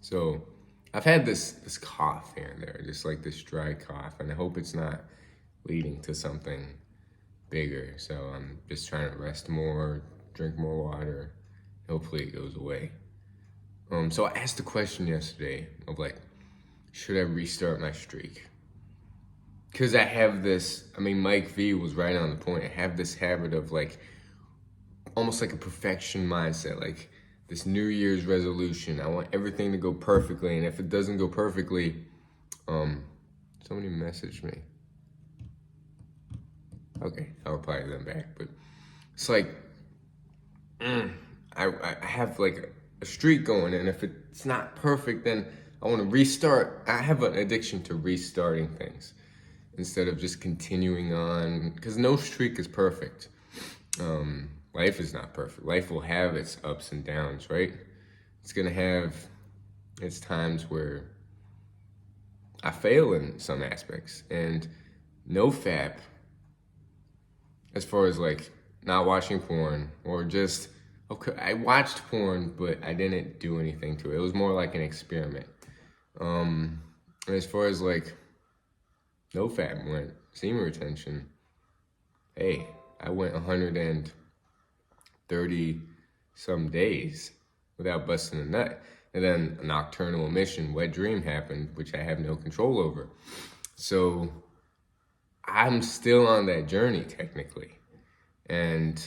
So I've had this cough here and there, just like this dry cough, and I hope it's not leading to something bigger. So I'm just trying to rest more, drink more water. Hopefully it goes away. So I asked the question yesterday of like, should I restart my streak? Because I have this, I mean, Mike V was right on the point. I have this habit of like, almost like a perfection mindset, like this New Year's resolution. I want everything to go perfectly, and if it doesn't go perfectly, somebody messaged me. Okay, I'll reply to them back. But it's like, I have like a streak going, and if it's not perfect, then I want to restart. I have an addiction to restarting things instead of just continuing on, because no streak is perfect. Life is not perfect. Life will have its ups and downs, right? It's gonna have its times where I fail in some aspects, and no fap, as far as like not watching porn or just, okay, I watched porn, but I didn't do anything to it. It was more like an experiment. And as far as like no fap went, semen retention, hey, I went 130 some days without busting a nut. And then a nocturnal emission, wet dream happened, which I have no control over. So I'm still on that journey technically. And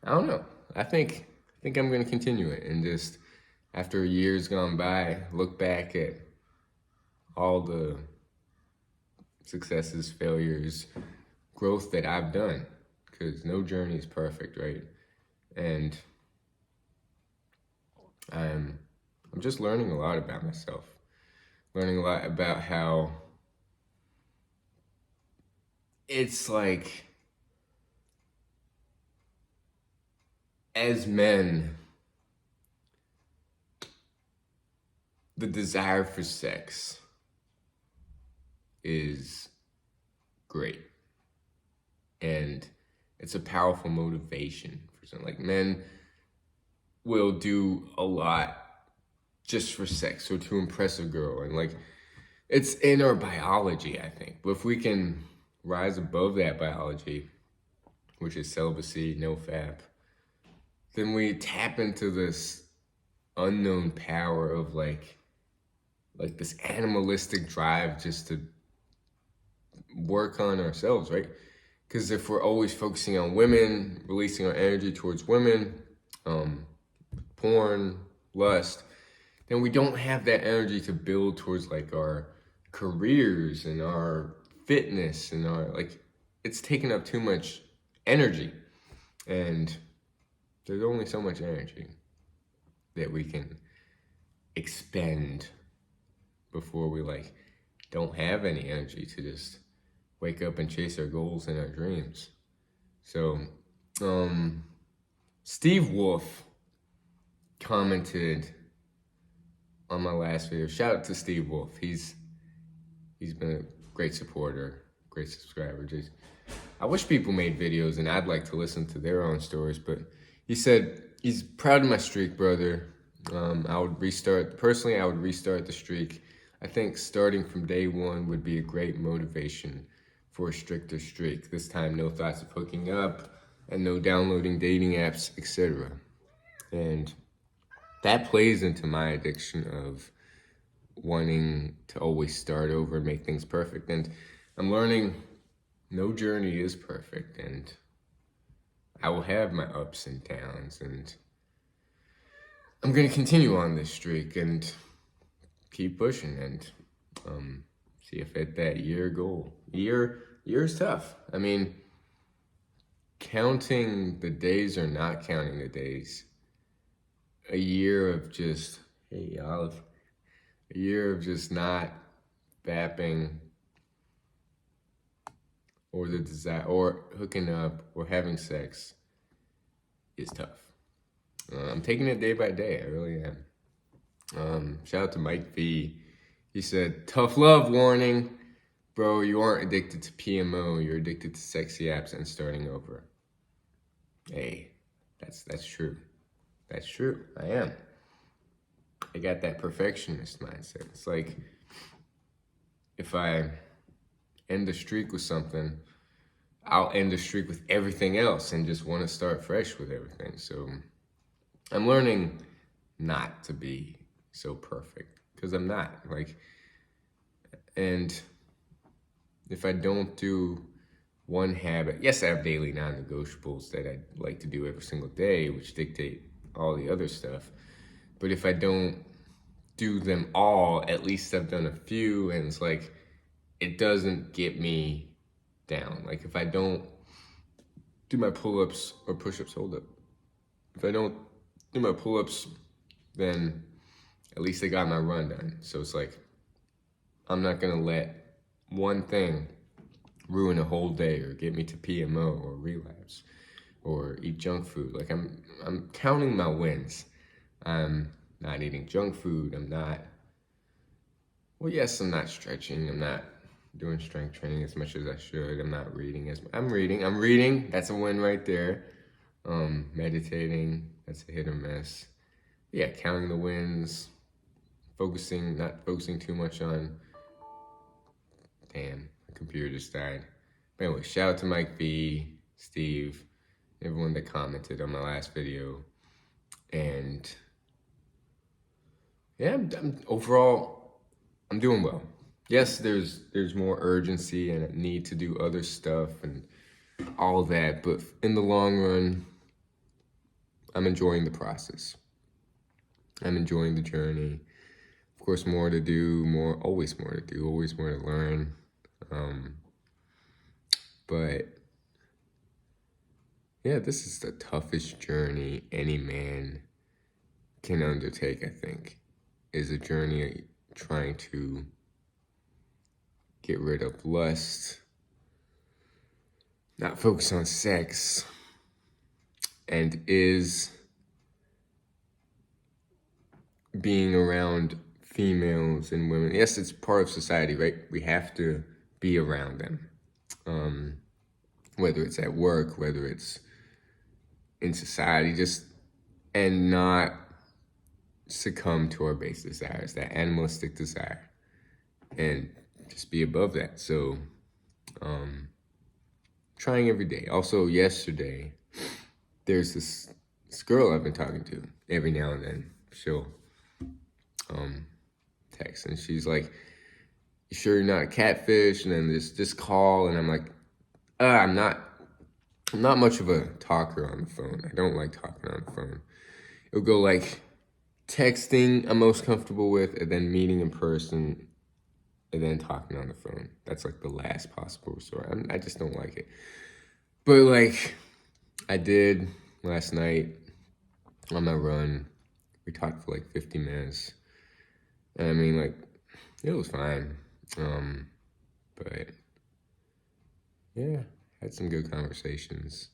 I don't know. I think I'm gonna continue it, and just after years gone by, look back at all the successes, failures, growth that I've done. Because no journey is perfect, right? And I'm just learning a lot about myself, learning a lot about how it's like, as men, the desire for sex is great, and it's a powerful motivation for some. Like, men will do a lot just for sex or to impress a girl, and like, it's in our biology, I think. But if we can rise above that biology, which is celibacy, no fap, then we tap into this unknown power of like this animalistic drive just to work on ourselves, right? Because if we're always focusing on women, releasing our energy towards women, porn, lust, then we don't have that energy to build towards like our careers and our fitness and our, like, it's taking up too much energy. And there's only so much energy that we can expend before we like don't have any energy to just wake up and chase our goals and our dreams. So, Steve Wolf commented on my last video. Shout out to Steve Wolf. He's been a great supporter, great subscriber. Just, I wish people made videos, and I'd like to listen to their own stories. But he said he's proud of my streak, brother. I would restart the streak. I think starting from day one would be a great motivation for a stricter streak. This time, no thoughts of hooking up and no downloading dating apps, etc. And that plays into my addiction of wanting to always start over and make things perfect. And I'm learning no journey is perfect, and I will have my ups and downs, and I'm going to continue on this streak and keep pushing and see if at that year goal. Year is tough. I mean, counting the days or not counting the days. A year of just, hey, Olive, a year of just not vapping or the desire or hooking up or having sex is tough. I'm taking it day by day. I really am. Shout out to Mike V. He said, tough love warning. Bro, you aren't addicted to PMO. You're addicted to sexy apps and starting over. Hey, that's true. That's true. I am. I got that perfectionist mindset. It's like if I end the streak with something, I'll end the streak with everything else and just want to start fresh with everything. So I'm learning not to be so perfect because I'm not. Like, and if I don't do one habit, yes, I have daily non-negotiables that I like to do every single day, which dictate all the other stuff. But if I don't do them all, at least I've done a few, and it's like, it doesn't get me down. Like if I don't do my pull-ups or push-ups, hold up. If I don't do my pull-ups, then at least I got my run done. So it's like, I'm not gonna let one thing ruin a whole day or get me to PMO or relapse or eat junk food. Like I'm counting my wins. I'm not eating junk food. I'm not stretching. I'm not doing strength training as much as I should. I'm not reading as much. I'm reading. That's a win right there. Meditating, that's a hit or miss. Yeah, counting the wins, not focusing too much on, damn, my computer just died. But anyway, shout out to Mike V, Steve, everyone that commented on my last video. And yeah, overall, I'm doing well. Yes, there's more urgency and a need to do other stuff and all that, but in the long run, I'm enjoying the process. I'm enjoying the journey. Of course, more to do, always more to do, always more to learn. But yeah, this is the toughest journey any man can undertake, I think, is a journey trying to get rid of lust, not focus on sex, and is being around females and women. Yes, it's part of society, right? We have to be around them. Whether it's at work, whether it's in society, and not succumb to our base desires, that animalistic desire, and just be above that. So, trying every day. Also, yesterday, there's this girl I've been talking to. Every now and then, she'll text, and she's like, "You sure you're not a catfish?" And then this call, and I'm like, I'm not much of a talker on the phone. I don't like talking on the phone. It'll go like texting I'm most comfortable with, and then meeting in person, and then talking on the phone. That's like the last possible resort. I just don't like it. But like I did last night on my run, we talked for like 50 minutes. And I mean, like, it was fine. But yeah, had some good conversations.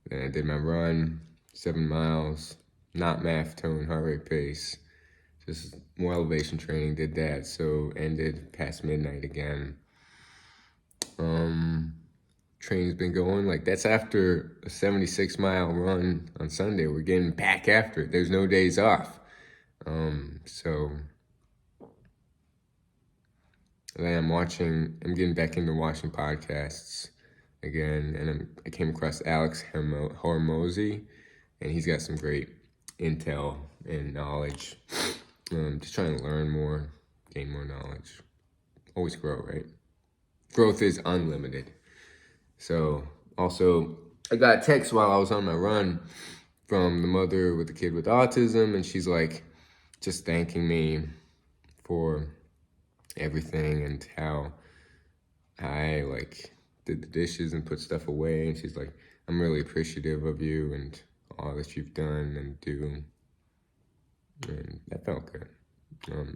Then I did my run, 7 miles, not math tone, heart rate pace, just more elevation training, did that. So ended past midnight again. Training's been going, like that's after a 76-mile run on Sunday. We're getting back after it. There's no days off. So then I'm getting back into watching podcasts again, and I came across Alex Hormozi, and he's got some great intel and knowledge. Just trying to learn more, gain more knowledge. Always grow, right? Growth is unlimited. So also, I got a text while I was on my run from the mother with the kid with autism, and she's like just thanking me for everything and how I like did the dishes and put stuff away. And she's like, I'm really appreciative of you and all that you've done and do. And that felt good.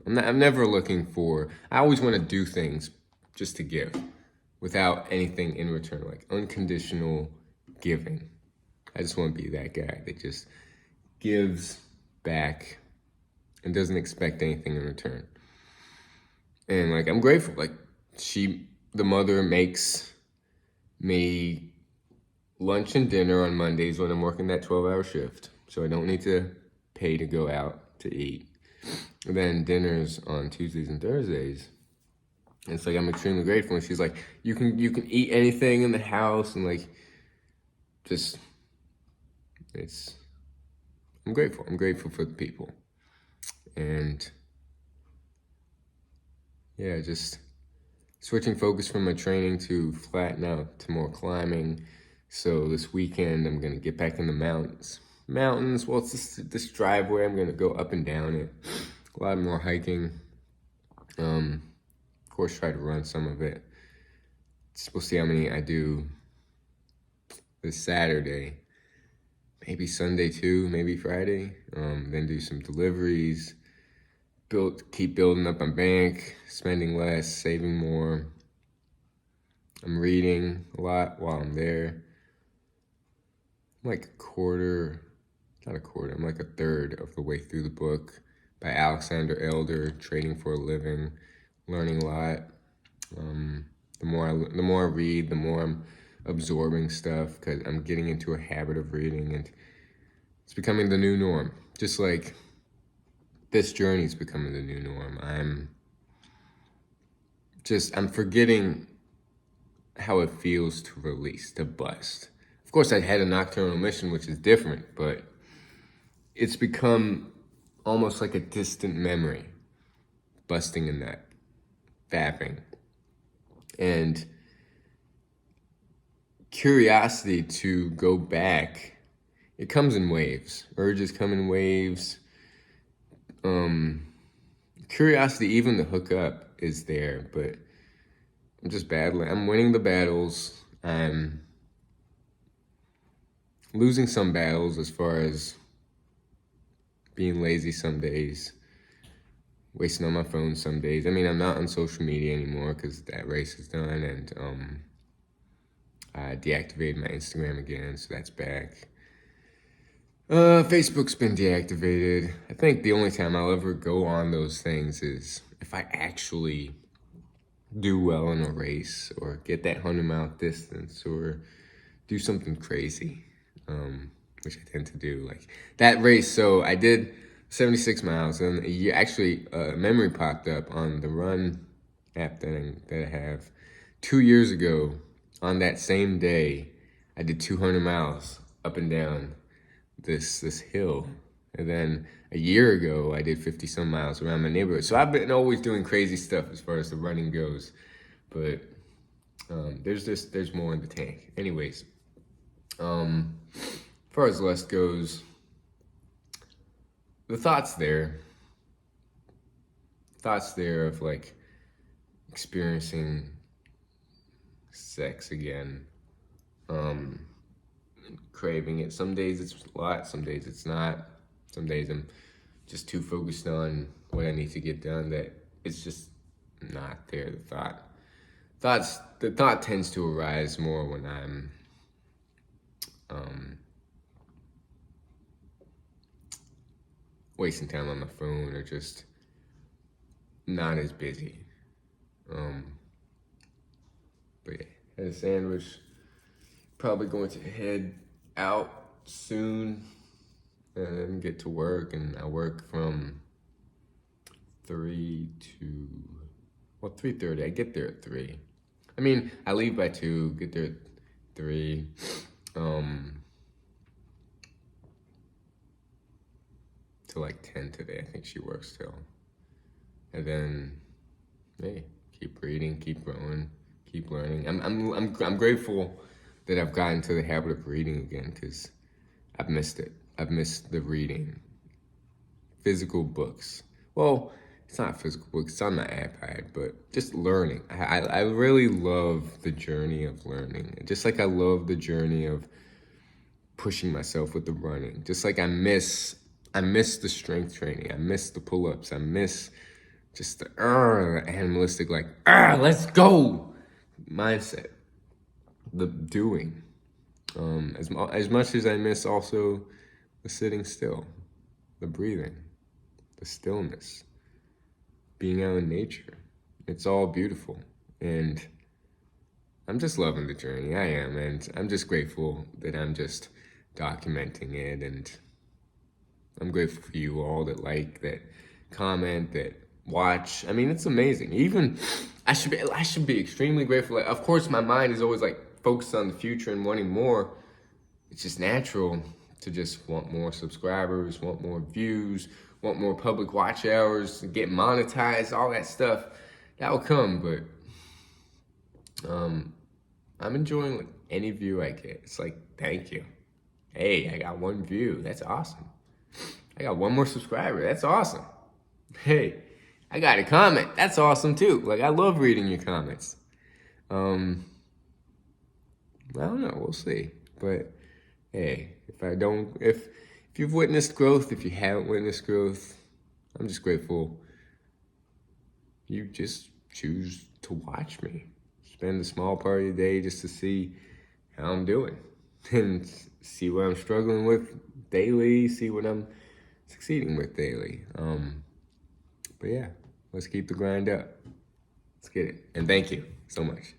I'm never looking for, I always want to do things just to give without anything in return, like unconditional giving. I just want to be that guy that just gives back and doesn't expect anything in return. And like, I'm grateful. Like the mother makes me lunch and dinner on Mondays when I'm working that 12-hour shift. So I don't need to pay to go out to eat. And then dinners on Tuesdays and Thursdays. And it's like I'm extremely grateful. And she's like, you can eat anything in the house, and like just I'm grateful. I'm grateful for the people. And yeah, just switching focus from my training to flatten out to more climbing. So this weekend I'm gonna get back in the mountains. Well, it's this driveway. I'm gonna go up and down it. A lot more hiking. Of course, try to run some of it. We'll see how many I do this Saturday. Maybe Sunday too, maybe Friday. Then do some deliveries. Keep building up my bank, spending less, saving more. I'm reading a lot while I'm there. I'm like I'm like a third of the way through the book by Alexander Elder, Trading for a Living, learning a lot. The more I read, the more I'm absorbing stuff because I'm getting into a habit of reading, and it's becoming the new norm. Just like this journey is becoming the new norm. I'm forgetting how it feels to release, to bust. Of course, I had a nocturnal mission, which is different, but it's become almost like a distant memory, busting in that, fapping. And curiosity to go back, it comes in waves. Urges come in waves. Curiosity, even to hook up, is there, but I'm just battling. I'm winning the battles. I'm losing some battles as far as being lazy some days, wasting on my phone some days. I mean, I'm not on social media anymore because that race is done, and I deactivated my Instagram again, so that's back. Facebook's been deactivated. I think the only time I'll ever go on those things is if I actually do well in a race or get that 100-mile distance or do something crazy, which I tend to do. Like that race, so I did 76 miles, and a memory popped up on the Run app that I have. 2 years ago, on that same day, I did 200 miles up and down this hill. And then a year ago, I did 50 some miles around my neighborhood. So I've been always doing crazy stuff as far as the running goes, but there's more in the tank. Anyways, as far as lust goes, the thoughts there of like experiencing sex again, craving it. Some days it's a lot, some days it's not. Some days I'm just too focused on what I need to get done that it's just not there. The thought tends to arise more when I'm wasting time on my phone or just not as busy. But yeah, had a sandwich. Probably going to head out soon and get to work. And I work from 3 to 3:30. I get there at 3. I mean, I leave by 2, get there at 3. Till like 10 today. I think she works till. And then, hey, keep reading, keep growing, keep learning. I'm grateful that I've gotten to the habit of reading again because I've missed it. I've missed the reading. Physical books. Well, it's not physical books, it's on my iPad, but just learning. I really love the journey of learning. Just like I love the journey of pushing myself with the running. Just like I miss the strength training. I miss the pull-ups. I miss just the animalistic, like, let's go mindset. The doing. As much as I miss also the sitting still, the breathing, the stillness, being out in nature. It's all beautiful. And I'm just loving the journey. I am. And I'm just grateful that I'm just documenting it. And I'm grateful for you all that comment, that watch. I mean, it's amazing. Even I should be extremely grateful. Like, of course, my mind is always like focused on the future and wanting more. It's just natural to just want more subscribers, want more views, want more public watch hours, get monetized, all that stuff. That will come, but I'm enjoying like any view I get. It's like, thank you. Hey, I got 1 view. That's awesome. I got 1 more subscriber. That's awesome. Hey, I got a comment. That's awesome too. Like, I love reading your comments. I don't know. We'll see. But hey, if you've witnessed growth, if you haven't witnessed growth, I'm just grateful you just choose to watch me. Spend a small part of your day just to see how I'm doing and see what I'm struggling with daily, see what I'm succeeding with daily. But yeah, let's keep the grind up. Let's get it. And thank you so much.